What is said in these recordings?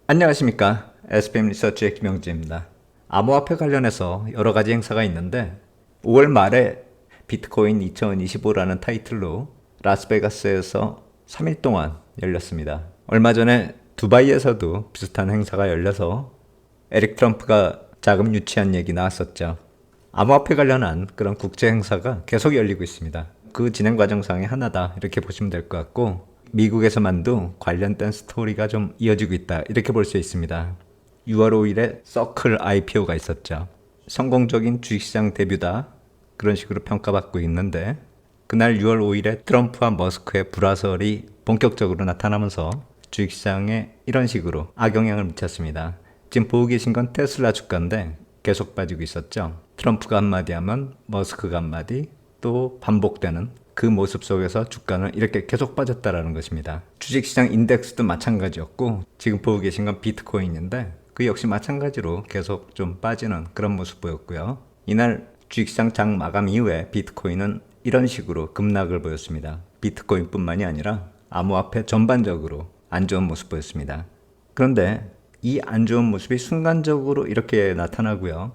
안녕하십니까. SPM 리서치의 김영지입니다. 암호화폐 관련해서 여러 가지 행사가 있는데 5월 말에 비트코인 2025라는 타이틀로 라스베가스에서 3일 동안 열렸습니다. 얼마 전에 두바이에서도 비슷한 행사가 열려서 에릭 트럼프가 자금 유치한 얘기 나왔었죠. 암호화폐 관련한 그런 국제 행사가 계속 열리고 있습니다. 그 진행 과정상의 하나다 이렇게 보시면 될 것 같고, 미국에서만도 관련된 스토리가 좀 이어지고 있다 이렇게 볼 수 있습니다. 6월 5일에 서클 IPO가 있었죠. 성공적인 주식시장 데뷔다 그런 식으로 평가받고 있는데, 그날 6월 5일에 트럼프와 머스크의 불화설이 본격적으로 나타나면서 주식시장에 이런 식으로 악영향을 미쳤습니다. 지금 보고 계신 건 테슬라 주가인데 계속 빠지고 있었죠. 트럼프가 한마디 하면 머스크가 한마디, 또 반복되는 그 모습 속에서 주가는 이렇게 계속 빠졌다라는 것입니다. 주식시장 인덱스도 마찬가지였고, 지금 보고 계신 건 비트코인인데 그 역시 마찬가지로 계속 좀 빠지는 그런 모습 보였고요. 이날 주식시장 장 마감 이후에 비트코인은 이런 식으로 급락을 보였습니다. 비트코인뿐만이 아니라 암호화폐 전반적으로 안 좋은 모습 보였습니다. 그런데 이 안 좋은 모습이 순간적으로 이렇게 나타나고요.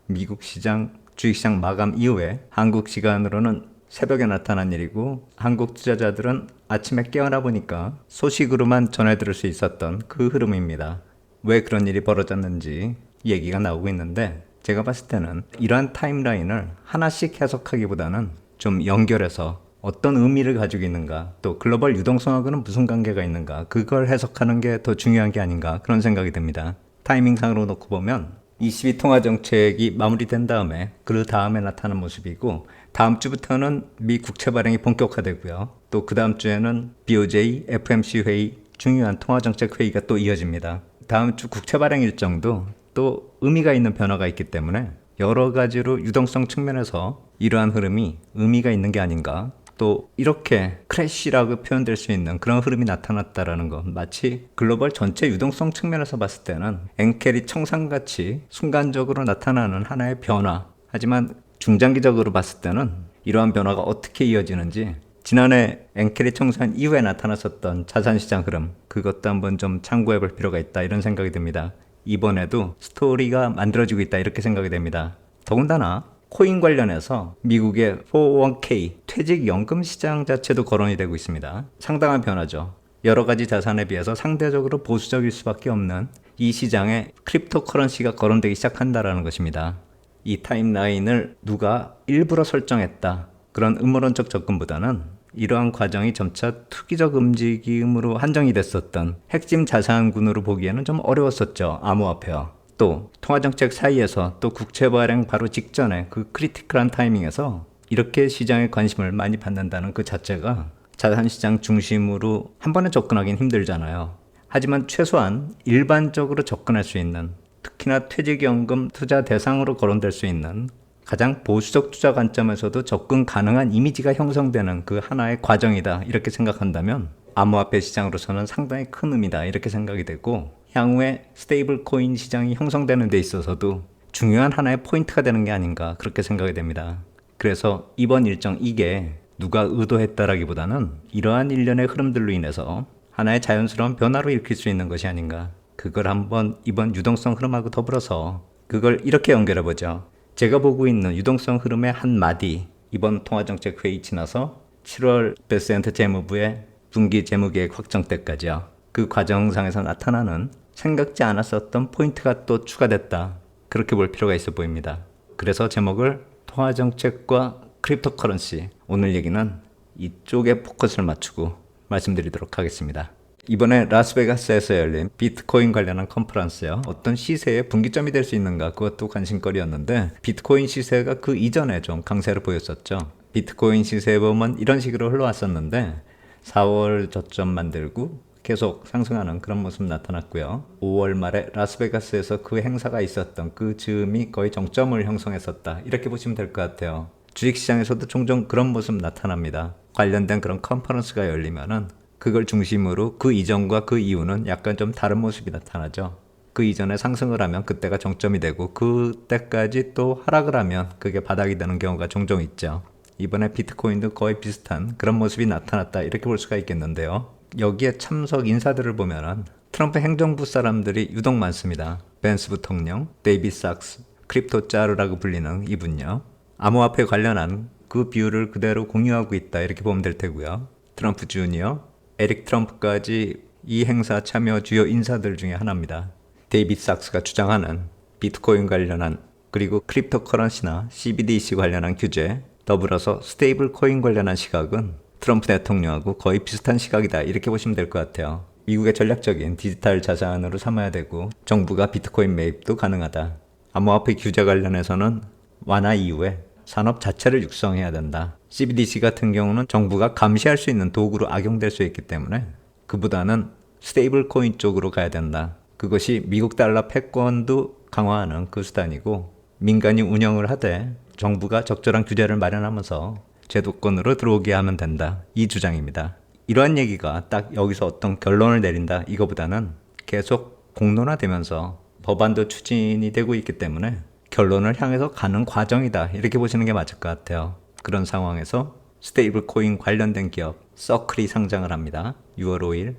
미국 시장 주식시장 마감 이후에 한국 시간으로는 새벽에 나타난 일이고, 한국 투자자들은 아침에 깨어나 보니까 소식으로만 전해 들을 수 있었던 그 흐름입니다. 왜 그런 일이 벌어졌는지 얘기가 나오고 있는데, 제가 봤을 때는 이러한 타임라인을 하나씩 해석하기보다는 좀 연결해서 어떤 의미를 가지고 있는가, 또 글로벌 유동성하고는 무슨 관계가 있는가, 그걸 해석하는 게 더 중요한 게 아닌가 그런 생각이 듭니다. 타이밍상으로 놓고 보면 22 통화정책이 마무리된 다음에 그 다음에 나타난 모습이고, 다음 주부터는 미 국채 발행이 본격화되고요. 또 그 다음 주에는 BOJ, FMC 회의, 중요한 통화정책 회의가 또 이어집니다. 다음 주 국채 발행 일정도 또 의미가 있는 변화가 있기 때문에 여러 가지로 유동성 측면에서 이러한 흐름이 의미가 있는 게 아닌가, 또 이렇게 크래쉬라고 표현될 수 있는 그런 흐름이 나타났다라는 것, 마치 글로벌 전체 유동성 측면에서 봤을 때는 엔켈이 청산같이 순간적으로 나타나는 하나의 변화, 하지만 중장기적으로 봤을 때는 이러한 변화가 어떻게 이어지는지 지난해 엔켈이 청산 이후에 나타났었던 자산시장 흐름, 그것도 한번 좀 참고해 볼 필요가 있다 이런 생각이 듭니다. 이번에도 스토리가 만들어지고 있다 이렇게 생각이 됩니다. 더군다나 코인 관련해서 미국의 401k 퇴직연금 시장 자체도 거론이 되고 있습니다. 상당한 변화죠. 여러 가지 자산에 비해서 상대적으로 보수적일 수밖에 없는 이 시장에 크립토 커런시가 거론되기 시작한다라는 것입니다. 이 타임라인을 누가 일부러 설정했다, 그런 음모론적 접근보다는 이러한 과정이 점차 투기적 움직임으로 한정이 됐었던 핵심 자산군으로 보기에는 좀 어려웠었죠. 암호화폐와 또 통화정책 사이에서, 또 국채 발행 바로 직전에 그 크리티컬한 타이밍에서 이렇게 시장에 관심을 많이 받는다는 그 자체가 자산시장 중심으로 한 번에 접근하기는 힘들잖아요. 하지만 최소한 일반적으로 접근할 수 있는, 특히나 퇴직연금 투자 대상으로 거론될 수 있는 가장 보수적 투자 관점에서도 접근 가능한 이미지가 형성되는 그 하나의 과정이다 이렇게 생각한다면, 암호화폐 시장으로서는 상당히 큰 의미다 이렇게 생각이 되고, 향후에 스테이블 코인 시장이 형성되는 데 있어서도 중요한 하나의 포인트가 되는 게 아닌가 그렇게 생각이 됩니다. 그래서 이번 일정 이게 누가 의도했다라기보다는 이러한 일련의 흐름들로 인해서 하나의 자연스러운 변화로 일으킬 수 있는 것이 아닌가, 그걸 한번 이번 유동성 흐름하고 더불어서 그걸 이렇게 연결해보죠. 제가 보고 있는 유동성 흐름의 한 마디, 이번 통화정책 회의 지나서 7월 베스트 재무부의 분기 재무계획 확정 때까지요. 그 과정상에서 나타나는 생각지 않았었던 포인트가 또 추가됐다, 그렇게 볼 필요가 있어 보입니다. 그래서 제목을 통화정책과 크립토커런시, 오늘 얘기는 이쪽에 포커스를 맞추고 말씀드리도록 하겠습니다. 이번에 라스베가스에서 열린 비트코인 관련한 컨퍼런스요. 어떤 시세의 분기점이 될 수 있는가, 그것도 관심거리였는데, 비트코인 시세가 그 이전에 좀 강세를 보였었죠. 비트코인 시세에 보면 이런 식으로 흘러왔었는데 4월 저점 만들고 계속 상승하는 그런 모습 나타났고요. 5월 말에 라스베가스에서 그 행사가 있었던 그 즈음이 거의 정점을 형성했었다 이렇게 보시면 될 것 같아요. 주식시장에서도 종종 그런 모습 나타납니다. 관련된 그런 컨퍼런스가 열리면은 그걸 중심으로 그 이전과 그 이후는 약간 좀 다른 모습이 나타나죠. 그 이전에 상승을 하면 그때가 정점이 되고, 그때까지 또 하락을 하면 그게 바닥이 되는 경우가 종종 있죠. 이번에 비트코인도 거의 비슷한 그런 모습이 나타났다 이렇게 볼 수가 있겠는데요. 여기에 참석 인사들을 보면은 트럼프 행정부 사람들이 유독 많습니다. 벤스 부통령, 데이빗 sak스, 크립토 짜르라고 불리는 이분요. 암호화폐 관련한 그 비율을 그대로 공유하고 있다 이렇게 보면 될 테고요. 트럼프 주니어, 에릭 트럼프까지 이 행사 참여 주요 인사들 중에 하나입니다. 데이빗 sak스가 주장하는 비트코인 관련한 그리고 크립토 커런시나 CBDC 관련한 규제, 더불어서 스테이블 코인 관련한 시각은 트럼프 대통령하고 거의 비슷한 시각이다 이렇게 보시면 될 것 같아요. 미국의 전략적인 디지털 자산으로 삼아야 되고 정부가 비트코인 매입도 가능하다. 암호화폐 규제 관련해서는 완화 이후에 산업 자체를 육성해야 된다. CBDC 같은 경우는 정부가 감시할 수 있는 도구로 악용될 수 있기 때문에 그보다는 스테이블 코인 쪽으로 가야 된다. 그것이 미국 달러 패권도 강화하는 그 수단이고 민간이 운영을 하되 정부가 적절한 규제를 마련하면서 제도권으로 들어오게 하면 된다. 이 주장입니다. 이러한 얘기가 딱 여기서 어떤 결론을 내린다 이거보다는 계속 공론화되면서 법안도 추진이 되고 있기 때문에 결론을 향해서 가는 과정이다 이렇게 보시는 게 맞을 것 같아요. 그런 상황에서 스테이블 코인 관련된 기업 서클이 상장을 합니다. 6월 5일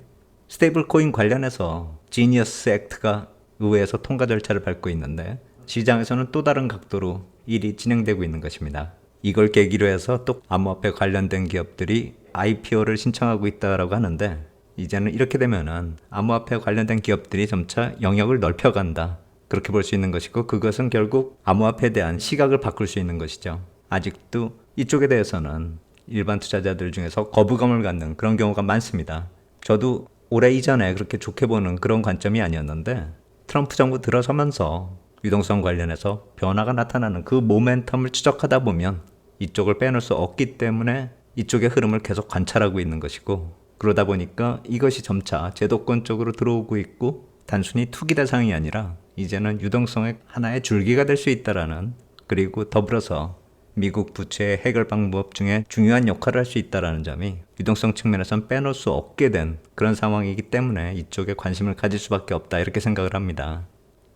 스테이블 코인 관련해서 지니어스 액트가 의회에서 통과 절차를 밟고 있는데 시장에서는 또 다른 각도로 일이 진행되고 있는 것입니다. 이걸 계기로 해서 또 암호화폐 관련된 기업들이 IPO를 신청하고 있다라고 하는데 이제는 이렇게 되면은 암호화폐 관련된 기업들이 점차 영역을 넓혀간다. 그렇게 볼 수 있는 것이고 그것은 결국 암호화폐에 대한 시각을 바꿀 수 있는 것이죠. 아직도 이쪽에 대해서는 일반 투자자들 중에서 거부감을 갖는 그런 경우가 많습니다. 저도 오래 이전에 그렇게 좋게 보는 그런 관점이 아니었는데 트럼프 정부 들어서면서 유동성 관련해서 변화가 나타나는 그 모멘텀을 추적하다 보면 이쪽을 빼놓을 수 없기 때문에 이쪽의 흐름을 계속 관찰하고 있는 것이고 그러다 보니까 이것이 점차 제도권 쪽으로 들어오고 있고 단순히 투기 대상이 아니라 이제는 유동성의 하나의 줄기가 될 수 있다라는 그리고 더불어서 미국 부채의 해결 방법 중에 중요한 역할을 할 수 있다라는 점이 유동성 측면에선 빼놓을 수 없게 된 그런 상황이기 때문에 이쪽에 관심을 가질 수밖에 없다 이렇게 생각을 합니다.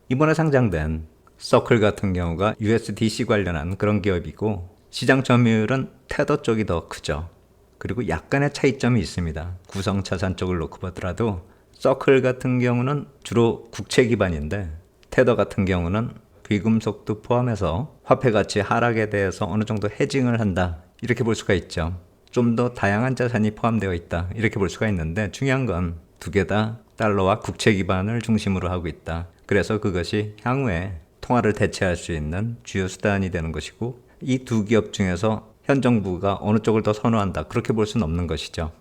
이번에 상장된 서클 같은 경우가 USDC 관련한 그런 기업이고 시장 점유율은 테더 쪽이 더 크죠. 그리고 약간의 차이점이 있습니다. 구성 자산 쪽을 놓고 보더라도 서클 같은 경우는 주로 국채 기반인데 테더 같은 경우는 귀금속도 포함해서 화폐 가치 하락에 대해서 어느 정도 헤징을 한다 이렇게 볼 수가 있죠. 좀 더 다양한 자산이 포함되어 있다 이렇게 볼 수가 있는데 중요한 건 두 개 다 달러와 국채 기반을 중심으로 하고 있다. 그래서 그것이 향후에 통화를 대체할 수 있는 주요 수단이 되는 것이고 이 두 기업 중에서 현 정부가 어느 쪽을 더 선호한다 그렇게 볼 수는 없는 것이죠.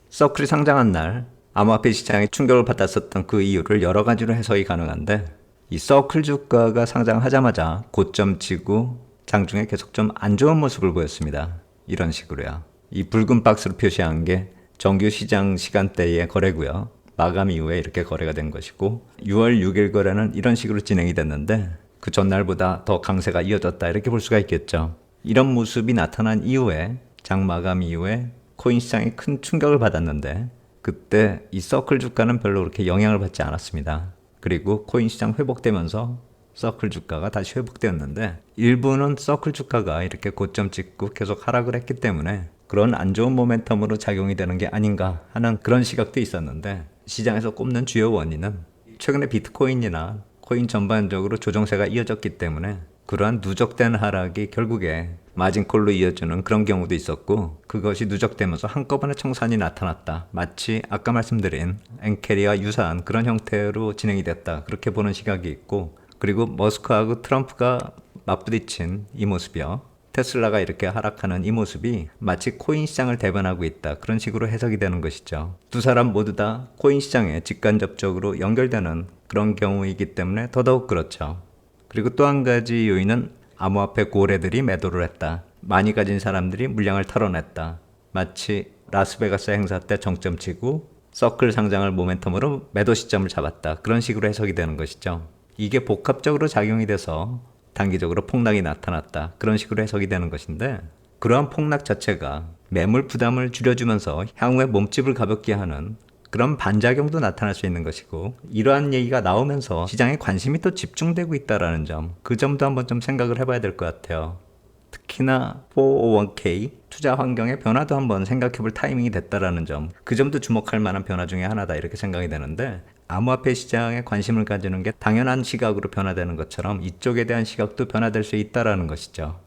서클이 상장한 날 암호화폐 시장에 충격을 받았었던 그 이유를 여러 가지로 해석이 가능한데 이 서클 주가가 상장하자마자 고점 치고 장중에 계속 좀 안 좋은 모습을 보였습니다. 이런 식으로요. 이 붉은 박스로 표시한 게 정규 시장 시간대의 거래고요. 마감 이후에 이렇게 거래가 된 것이고 6월 6일 거래는 이런 식으로 진행이 됐는데 그 전날보다 더 강세가 이어졌다 이렇게 볼 수가 있겠죠. 이런 모습이 나타난 이후에 장 마감 이후에 코인 시장이 큰 충격을 받았는데 그때 이 서클 주가는 별로 그렇게 영향을 받지 않았습니다. 그리고 코인 시장 회복되면서 서클 주가가 다시 회복되었는데 일부는 서클 주가가 이렇게 고점 찍고 계속 하락을 했기 때문에 그런 안 좋은 모멘텀으로 작용이 되는 게 아닌가 하는 그런 시각도 있었는데 시장에서 꼽는 주요 원인은 최근에 비트코인이나 코인 전반적으로 조정세가 이어졌기 때문에 그러한 누적된 하락이 결국에 마진콜로 이어지는 그런 경우도 있었고 그것이 누적되면서 한꺼번에 청산이 나타났다. 마치 아까 말씀드린 엔캐리와 유사한 그런 형태로 진행이 됐다. 그렇게 보는 시각이 있고 그리고 머스크하고 트럼프가 맞부딪힌 이 모습이요. 테슬라가 이렇게 하락하는 이 모습이 마치 코인 시장을 대변하고 있다. 그런 식으로 해석이 되는 것이죠. 두 사람 모두 다 코인 시장에 직간접적으로 연결되는 그런 경우이기 때문에 더더욱 그렇죠. 그리고 또 한 가지 요인은 암호화폐 고래들이 매도를 했다. 많이 가진 사람들이 물량을 털어냈다. 마치 라스베가스 행사 때 정점 치고 서클 상장을 모멘텀으로 매도 시점을 잡았다. 그런 식으로 해석이 되는 것이죠. 이게 복합적으로 작용이 돼서 단기적으로 폭락이 나타났다. 그런 식으로 해석이 되는 것인데 그러한 폭락 자체가 매물 부담을 줄여주면서 향후에 몸집을 가볍게 하는 그런 반작용도 나타날 수 있는 것이고 이러한 얘기가 나오면서 시장에 관심이 또 집중되고 있다는 점, 그 점도 한번 좀 생각을 해봐야 될 것 같아요. 특히나 401k 투자 환경의 변화도 한번 생각해 볼 타이밍이 됐다라는 점, 그 점도 주목할 만한 변화 중에 하나다 이렇게 생각이 되는데 암호화폐 시장에 관심을 가지는 게 당연한 시각으로 변화되는 것처럼 이쪽에 대한 시각도 변화될 수 있다는 것이죠.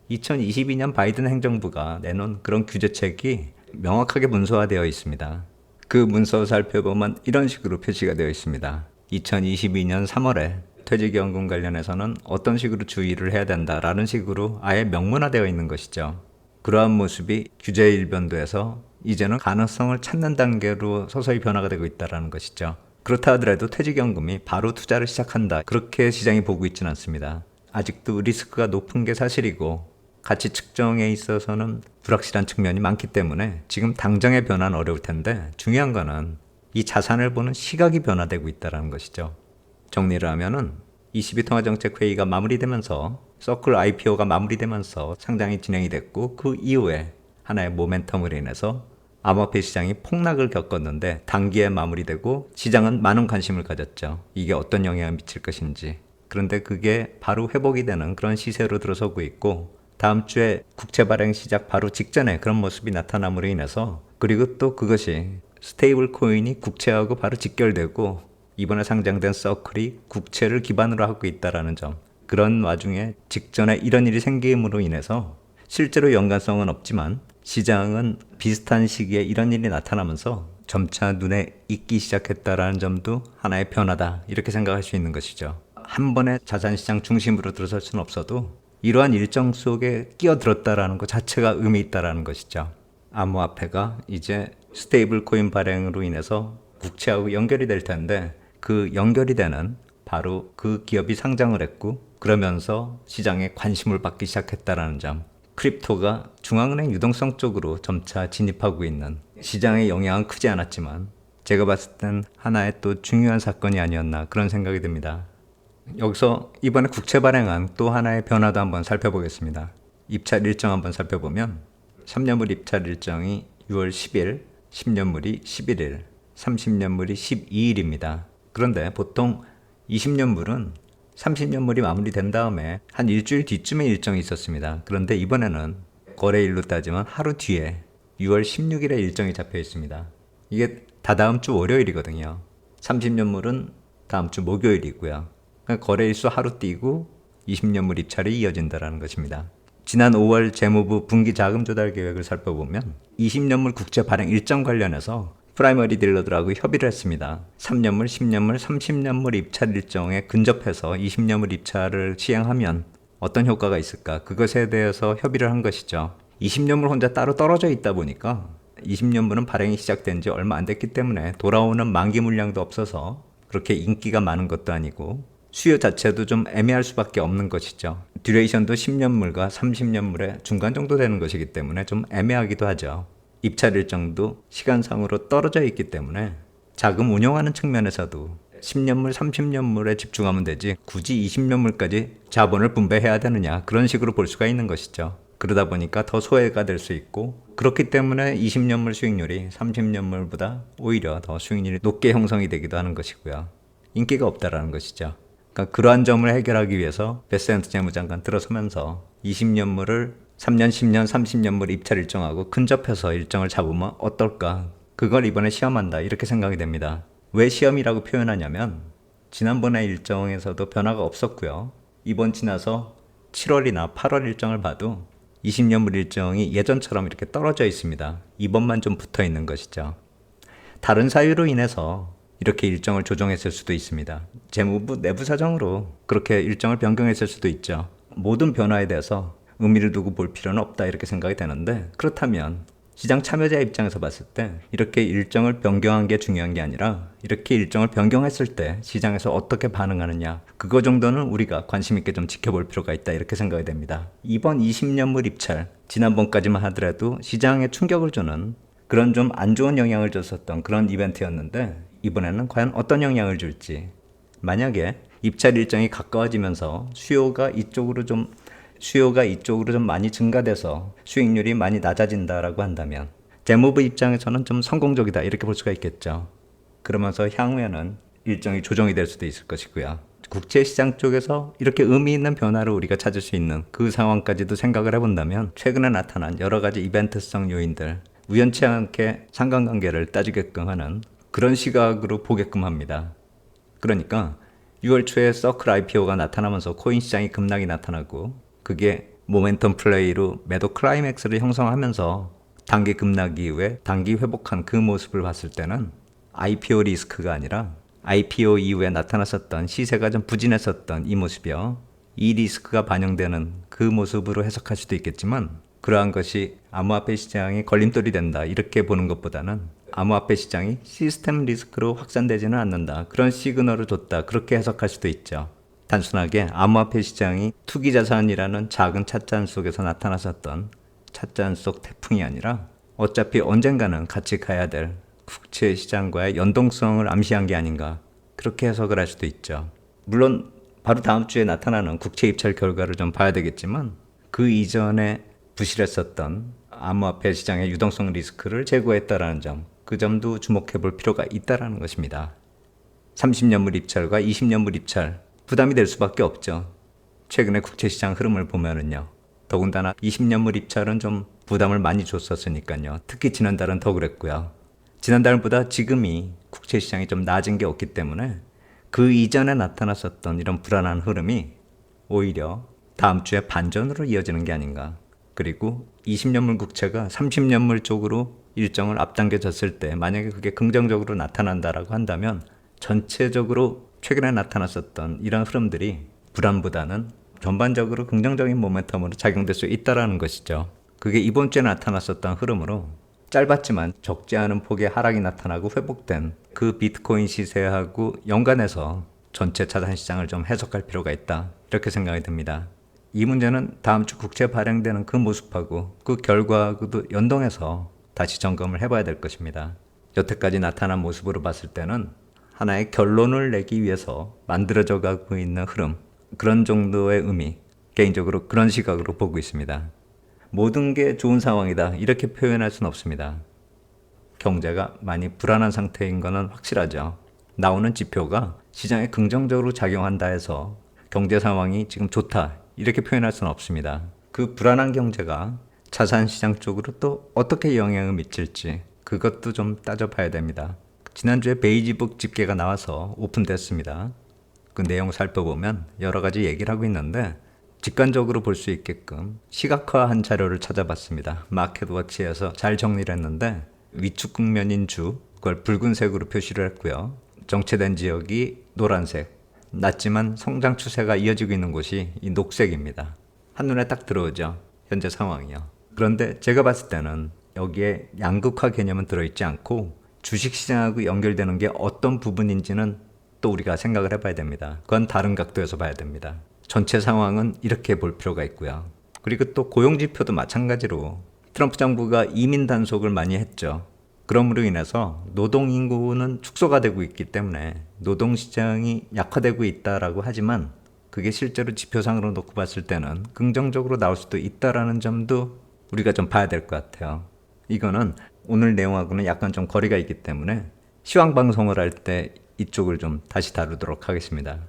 2022년 바이든 행정부가 내놓은 그런 규제책이 명확하게 문서화되어 있습니다. 그 문서 살펴보면 이런 식으로 표시가 되어 있습니다. 2022년 3월에 퇴직연금 관련해서는 어떤 식으로 주의를 해야 된다라는 식으로 아예 명문화되어 있는 것이죠. 그러한 모습이 규제 일변도에서 이제는 가능성을 찾는 단계로 서서히 변화가 되고 있다는 것이죠. 그렇다 하더라도 퇴직연금이 바로 투자를 시작한다, 그렇게 시장이 보고 있지는 않습니다. 아직도 리스크가 높은 게 사실이고 가치 측정에 있어서는 불확실한 측면이 많기 때문에 지금 당장의 변화는 어려울 텐데, 중요한 거는 이 자산을 보는 시각이 변화되고 있다는 것이죠. 정리를 하면은 22통화정책회의가 마무리되면서 서클 IPO가 마무리되면서 상장이 진행이 됐고, 그 이후에 하나의 모멘텀으로 인해서 암호화폐 시장이 폭락을 겪었는데 단기에 마무리되고 시장은 많은 관심을 가졌죠. 이게 어떤 영향을 미칠 것인지. 그런데 그게 바로 회복이 되는 그런 시세로 들어서고 있고, 다음 주에 국채 발행 시작 바로 직전에 그런 모습이 나타남으로 인해서, 그리고 또 그것이 스테이블 코인이 국채하고 바로 직결되고 이번에 상장된 서클이 국채를 기반으로 하고 있다는 점, 그런 와중에 직전에 이런 일이 생김으로 인해서 실제로 연관성은 없지만 시장은 비슷한 시기에 이런 일이 나타나면서 점차 눈에 익기 시작했다라는 점도 하나의 변화다, 이렇게 생각할 수 있는 것이죠. 한 번에 자산시장 중심으로 들어설 수는 없어도 이러한 일정 속에 끼어들었다라는 것 자체가 의미 있다라는 것이죠. 암호화폐가 이제 스테이블 코인 발행으로 인해서 국채하고 연결이 될 텐데, 그 연결이 되는 바로 그 기업이 상장을 했고 그러면서 시장에 관심을 받기 시작했다라는 점, 크립토가 중앙은행 유동성 쪽으로 점차 진입하고 있는, 시장의 영향은 크지 않았지만 제가 봤을 땐 하나의 또 중요한 사건이 아니었나, 그런 생각이 듭니다. 여기서 이번에 국채 발행한 또 하나의 변화도 한번 살펴보겠습니다. 입찰 일정 한번 살펴보면 3년물 입찰 일정이 6월 10일, 10년물이 11일, 30년물이 12일입니다. 그런데 보통 20년물은 30년물이 마무리된 다음에 한 일주일 뒤쯤에 일정이 있었습니다. 그런데 이번에는 거래일로 따지면 하루 뒤에 6월 16일에 일정이 잡혀 있습니다. 이게 다다음 주 월요일이거든요. 30년물은 다음 주 목요일이고요. 그러니까 거래일수 하루 띄고 20년물 입찰이 이어진다는 것입니다. 지난 5월 재무부 분기 자금 조달 계획을 살펴보면 20년물 국채 발행 일정 관련해서 프라이머리 딜러들하고 협의를 했습니다. 3년물, 10년물, 30년물 입찰 일정에 근접해서 20년물 입찰을 시행하면 어떤 효과가 있을까? 그것에 대해서 협의를 한 것이죠. 20년물 혼자 따로 떨어져 있다 보니까 20년물은 발행이 시작된 지 얼마 안 됐기 때문에 돌아오는 만기 물량도 없어서 그렇게 인기가 많은 것도 아니고 수요 자체도 좀 애매할 수밖에 없는 것이죠. 듀레이션도 10년물과 30년물의 중간 정도 되는 것이기 때문에 좀 애매하기도 하죠. 입찰 일정도 시간상으로 떨어져 있기 때문에 자금 운용하는 측면에서도 10년물, 30년물에 집중하면 되지 굳이 20년물까지 자본을 분배해야 되느냐, 그런 식으로 볼 수가 있는 것이죠. 그러다 보니까 더 소외가 될 수 있고, 그렇기 때문에 20년물 수익률이 30년물보다 오히려 더 수익률이 높게 형성이 되기도 하는 것이고요. 인기가 없다라는 것이죠. 그러니까 그러한 점을 해결하기 위해서 베센트 재무장관 들어서면서 20년물을 3년, 10년, 30년물 입찰 일정하고 근접해서 일정을 잡으면 어떨까? 그걸 이번에 시험한다, 이렇게 생각이 됩니다. 왜 시험이라고 표현하냐면 지난번에 일정에서도 변화가 없었고요. 이번 지나서 7월이나 8월 일정을 봐도 20년물 일정이 예전처럼 이렇게 떨어져 있습니다. 이번만 좀 붙어 있는 것이죠. 다른 사유로 인해서 이렇게 일정을 조정했을 수도 있습니다. 재무부 내부 사정으로 그렇게 일정을 변경했을 수도 있죠. 모든 변화에 대해서 의미를 두고 볼 필요는 없다, 이렇게 생각이 되는데, 그렇다면 시장 참여자 입장에서 봤을 때 이렇게 일정을 변경한 게 중요한 게 아니라 이렇게 일정을 변경했을 때 시장에서 어떻게 반응하느냐, 그거 정도는 우리가 관심 있게 좀 지켜볼 필요가 있다, 이렇게 생각이 됩니다. 이번 20년물 입찰, 지난번까지만 하더라도 시장에 충격을 주는 그런 좀 안 좋은 영향을 줬었던 그런 이벤트였는데, 이번에는 과연 어떤 영향을 줄지. 만약에 입찰 일정이 가까워지면서 수요가 이쪽으로 좀 많이 증가돼서 수익률이 많이 낮아진다라고 한다면 재무부 입장에서는 좀 성공적이다, 이렇게 볼 수가 있겠죠. 그러면서 향후에는 일정이 조정이 될 수도 있을 것이고요. 국제시장 쪽에서 이렇게 의미 있는 변화를 우리가 찾을 수 있는 그 상황까지도 생각을 해본다면 최근에 나타난 여러 가지 이벤트성 요인들, 우연치 않게 상관관계를 따지게끔 하는 그런 시각으로 보게끔 합니다. 그러니까 6월 초에 서클 IPO가 나타나면서 코인 시장이 급락이 나타나고 그게 모멘텀 플레이로 매도 클라이맥스를 형성하면서 단기 급락 이후에 단기 회복한 그 모습을 봤을 때는 IPO 리스크가 아니라 IPO 이후에 나타났었던 시세가 좀 부진했었던 이 모습이요. 이 리스크가 반영되는 그 모습으로 해석할 수도 있겠지만 그러한 것이 암호화폐 시장이 걸림돌이 된다 이렇게 보는 것보다는 암호화폐 시장이 시스템 리스크로 확산되지는 않는다 그런 시그널을 줬다 그렇게 해석할 수도 있죠. 단순하게 암호화폐 시장이 투기자산이라는 작은 찻잔 속에서 나타났었던 찻잔 속 태풍이 아니라 어차피 언젠가는 같이 가야 될 국채 시장과의 연동성을 암시한 게 아닌가 그렇게 해석을 할 수도 있죠. 물론 바로 다음 주에 나타나는 국채 입찰 결과를 좀 봐야 되겠지만 그 이전에 부실했었던 암호화폐 시장의 유동성 리스크를 제거했다라는 점, 그 점도 주목해 볼 필요가 있다라는 것입니다. 30년물 입찰과 20년물 입찰 부담이 될 수밖에 없죠. 최근에 국채 시장 흐름을 보면은요. 더군다나 20년물 입찰은 좀 부담을 많이 줬었으니까요. 특히 지난달은 더 그랬고요. 지난달보다 지금이 국채 시장이 좀 낮은 게 없기 때문에 그 이전에 나타났었던 이런 불안한 흐름이 오히려 다음 주에 반전으로 이어지는 게 아닌가. 그리고 20년물 국채가 30년물 쪽으로 일정을 앞당겨졌을 때 만약에 그게 긍정적으로 나타난다라고 한다면 전체적으로 최근에 나타났었던 이런 흐름들이 불안보다는 전반적으로 긍정적인 모멘텀으로 작용될 수 있다는 것이죠. 그게 이번 주에 나타났었던 흐름으로 짧았지만 적지 않은 폭의 하락이 나타나고 회복된 그 비트코인 시세하고 연관해서 전체 자산 시장을 좀 해석할 필요가 있다 이렇게 생각이 듭니다. 이 문제는 다음 주 국채 발행되는 그 모습하고 그 결과하고도 연동해서 다시 점검을 해봐야 될 것입니다. 여태까지 나타난 모습으로 봤을 때는 하나의 결론을 내기 위해서 만들어져 가고 있는 흐름, 그런 정도의 의미, 개인적으로 그런 시각으로 보고 있습니다. 모든 게 좋은 상황이다 이렇게 표현할 수는 없습니다. 경제가 많이 불안한 상태인 것은 확실하죠. 나오는 지표가 시장에 긍정적으로 작용한다 해서 경제 상황이 지금 좋다 이렇게 표현할 수는 없습니다. 그 불안한 경제가 자산 시장 쪽으로 또 어떻게 영향을 미칠지 그것도 좀 따져봐야 됩니다. 지난주에 베이지북 집계가 나와서 오픈됐습니다. 그 내용 살펴보면 여러 가지 얘기를 하고 있는데 직관적으로 볼 수 있게끔 시각화한 자료를 찾아봤습니다. 마켓워치에서 잘 정리를 했는데 위축 국면인 주 그걸 붉은색으로 표시를 했고요. 정체된 지역이 노란색, 낮지만 성장 추세가 이어지고 있는 곳이 이 녹색입니다. 한눈에 딱 들어오죠. 현재 상황이요. 그런데 제가 봤을 때는 여기에 양극화 개념은 들어있지 않고 주식시장하고 연결되는 게 어떤 부분인지는 또 우리가 생각을 해봐야 됩니다. 그건 다른 각도에서 봐야 됩니다. 전체 상황은 이렇게 볼 필요가 있고요. 그리고 또 고용지표도 마찬가지로 트럼프 정부가 이민 단속을 많이 했죠. 그럼으로 인해서 노동인구는 축소가 되고 있기 때문에 노동시장이 약화되고 있다라고 하지만 그게 실제로 지표상으로 놓고 봤을 때는 긍정적으로 나올 수도 있다라는 점도 우리가 좀 봐야 될 것 같아요. 이거는 오늘 내용하고는 약간 좀 거리가 있기 때문에 시황 방송을 할 때 이쪽을 좀 다시 다루도록 하겠습니다.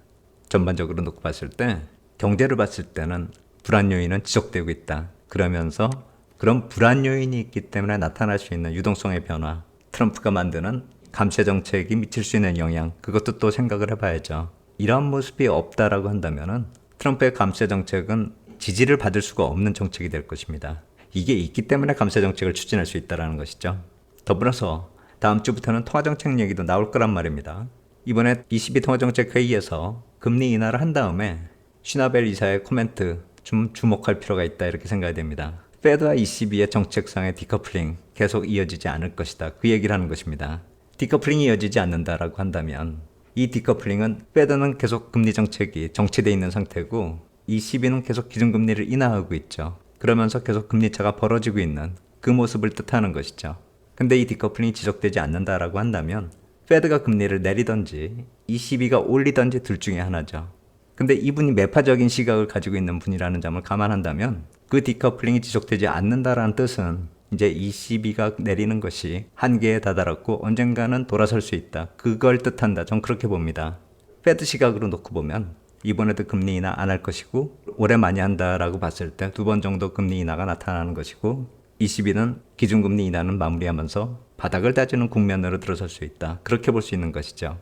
전반적으로 놓고 봤을 때 경제를 봤을 때는 불안 요인은 지속되고 있다. 그러면서 그런 불안 요인이 있기 때문에 나타날 수 있는 유동성의 변화, 트럼프가 만드는 감세 정책이 미칠 수 있는 영향, 그것도 또 생각을 해봐야죠. 이러한 모습이 없다라고 한다면은 트럼프의 감세 정책은 지지를 받을 수가 없는 정책이 될 것입니다. 이게 있기 때문에 감세 정책을 추진할 수 있다는 것이죠. 더불어서 다음 주부터는 통화정책 얘기도 나올 거란 말입니다. 이번에 22 통화정책 회의에서 금리 인하를 한 다음에 슈나벨 이사의 코멘트 좀 주목할 필요가 있다 이렇게 생각이 됩니다. 페드와 ECB의 정책상의 디커플링 계속 이어지지 않을 것이다. 그 얘기를 하는 것입니다. 디커플링이 이어지지 않는다라고 한다면 이 디커플링은 페드는 계속 금리 정책이 정체되어 있는 상태고 ECB는 계속 기준금리를 인하하고 있죠. 그러면서 계속 금리차가 벌어지고 있는 그 모습을 뜻하는 것이죠. 근데 이 디커플링이 지속되지 않는다라고 한다면 페드가 금리를 내리던지 ECB가 올리던지 둘 중에 하나죠. 근데 이분이 매파적인 시각을 가지고 있는 분이라는 점을 감안한다면 그 디커플링이 지속되지 않는다라는 뜻은 이제 ECB가 내리는 것이 한계에 다다랐고 언젠가는 돌아설 수 있다. 그걸 뜻한다. 전 그렇게 봅니다. 페드 시각으로 놓고 보면 이번에도 금리 인하 안 할 것이고 올해 많이 한다라고 봤을 때 2번 정도 금리 인하가 나타나는 것이고 ECB는 기준금리 인하는 마무리하면서 바닥을 다지는 국면으로 들어설 수 있다. 그렇게 볼 수 있는 것이죠.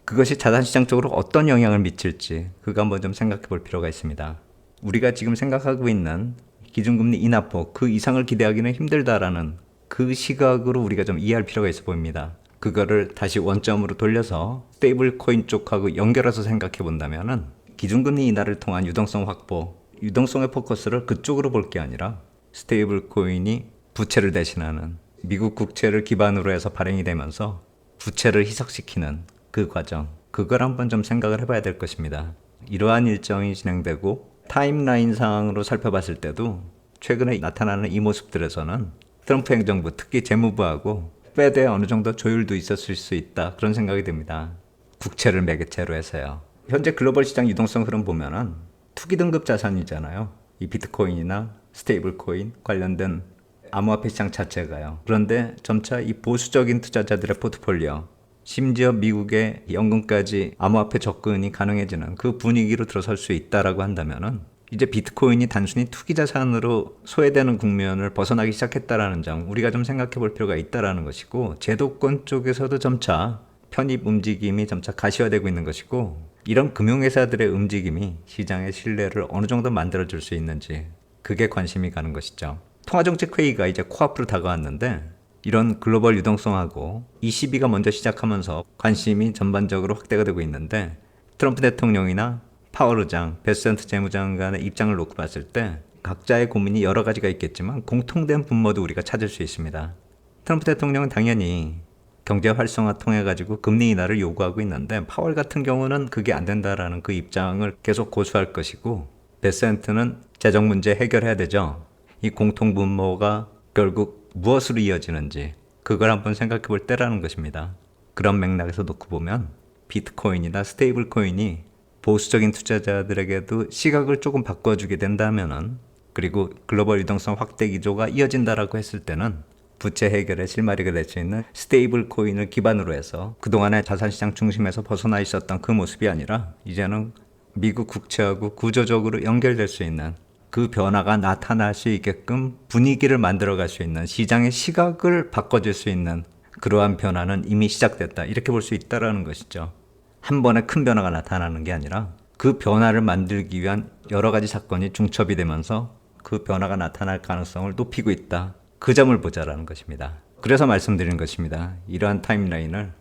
그것이 자산시장 쪽으로 어떤 영향을 미칠지 그거 한번 좀 생각해 볼 필요가 있습니다. 우리가 지금 생각하고 있는 기준금리 인하폭 그 이상을 기대하기는 힘들다라는 그 시각으로 우리가 좀 이해할 필요가 있어 보입니다. 그거를 다시 원점으로 돌려서 스테이블 코인 쪽하고 연결해서 생각해 본다면은 기준금리 인하를 통한 유동성 확보, 유동성의 포커스를 그쪽으로 볼 게 아니라 스테이블 코인이 부채를 대신하는 미국 국채를 기반으로 해서 발행이 되면서 부채를 희석시키는 그 과정, 그걸 한번 좀 생각을 해봐야 될 것입니다. 이러한 일정이 진행되고 타임라인 상으로 살펴봤을 때도 최근에 나타나는 이 모습들에서는 트럼프 행정부, 특히 재무부하고 페드에 어느 정도 조율도 있었을 수 있다, 그런 생각이 듭니다. 국채를 매개체로 해서요. 현재 글로벌 시장 유동성 흐름 보면은 투기 등급 자산이잖아요. 이 비트코인이나 스테이블 코인 관련된 암호화폐 시장 자체가요. 그런데 점차 이 보수적인 투자자들의 포트폴리오, 심지어 미국의 연금까지 암호화폐 접근이 가능해지는 그 분위기로 들어설 수 있다라고 한다면은 이제 비트코인이 단순히 투기 자산으로 소외되는 국면을 벗어나기 시작했다라는 점 우리가 좀 생각해 볼 필요가 있다라는 것이고, 제도권 쪽에서도 점차 편입 움직임이 점차 가시화되고 있는 것이고, 이런 금융회사들의 움직임이 시장의 신뢰를 어느 정도 만들어줄 수 있는지 그게 관심이 가는 것이죠. 통화정책회의가 이제 코앞으로 다가왔는데 이런 글로벌 유동성하고 ECB가 먼저 시작하면서 관심이 전반적으로 확대가 되고 있는데, 트럼프 대통령이나 파월 의장, 베센트 재무장관의 입장을 놓고 봤을 때 각자의 고민이 여러 가지가 있겠지만 공통된 분모도 우리가 찾을 수 있습니다. 트럼프 대통령은 당연히 경제 활성화 통해 가지고 금리 인하를 요구하고 있는데, 파월 같은 경우는 그게 안 된다라는 그 입장을 계속 고수할 것이고, 베센트는 재정 문제 해결해야 되죠. 이 공통 분모가 결국 무엇으로 이어지는지 그걸 한번 생각해 볼 때라는 것입니다. 그런 맥락에서 놓고 보면 비트코인이나 스테이블 코인이 보수적인 투자자들에게도 시각을 조금 바꿔주게 된다면은, 그리고 글로벌 유동성 확대 기조가 이어진다라고 했을 때는 부채 해결의 실마리가 될 수 있는 스테이블 코인을 기반으로 해서 그동안의 자산시장 중심에서 벗어나 있었던 그 모습이 아니라 이제는 미국 국채하고 구조적으로 연결될 수 있는 그 변화가 나타날 수 있게끔 분위기를 만들어갈 수 있는, 시장의 시각을 바꿔줄 수 있는 그러한 변화는 이미 시작됐다, 이렇게 볼 수 있다는 것이죠. 한 번에 큰 변화가 나타나는 게 아니라 그 변화를 만들기 위한 여러 가지 사건이 중첩이 되면서 그 변화가 나타날 가능성을 높이고 있다, 그 점을 보자라는 것입니다. 그래서 말씀드린 것입니다. 이러한 타임라인을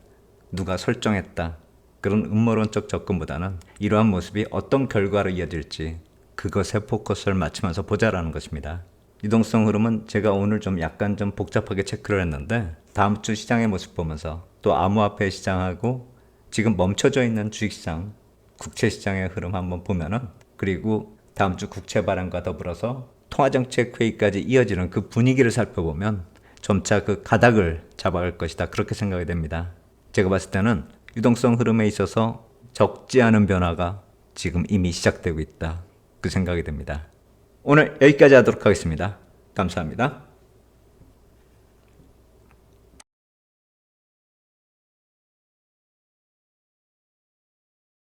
누가 설정했다, 그런 음모론적 접근보다는 이러한 모습이 어떤 결과로 이어질지 그것에 포커스를 맞추면서 보자라는 것입니다. 유동성 흐름은 제가 오늘 좀 약간 좀 복잡하게 체크를 했는데, 다음 주 시장의 모습 보면서 또 암호화폐 시장하고 지금 멈춰져 있는 주식시장, 국채 시장의 흐름 한번 보면은, 그리고 다음 주 국채 발행과 더불어서 통화정책 회의까지 이어지는 그 분위기를 살펴보면 점차 그 가닥을 잡아갈 것이다, 그렇게 생각이 됩니다. 제가 봤을 때는 유동성 흐름에 있어서 적지 않은 변화가 지금 이미 시작되고 있다, 그 생각이 듭니다. 오늘 여기까지 하도록 하겠습니다. 감사합니다.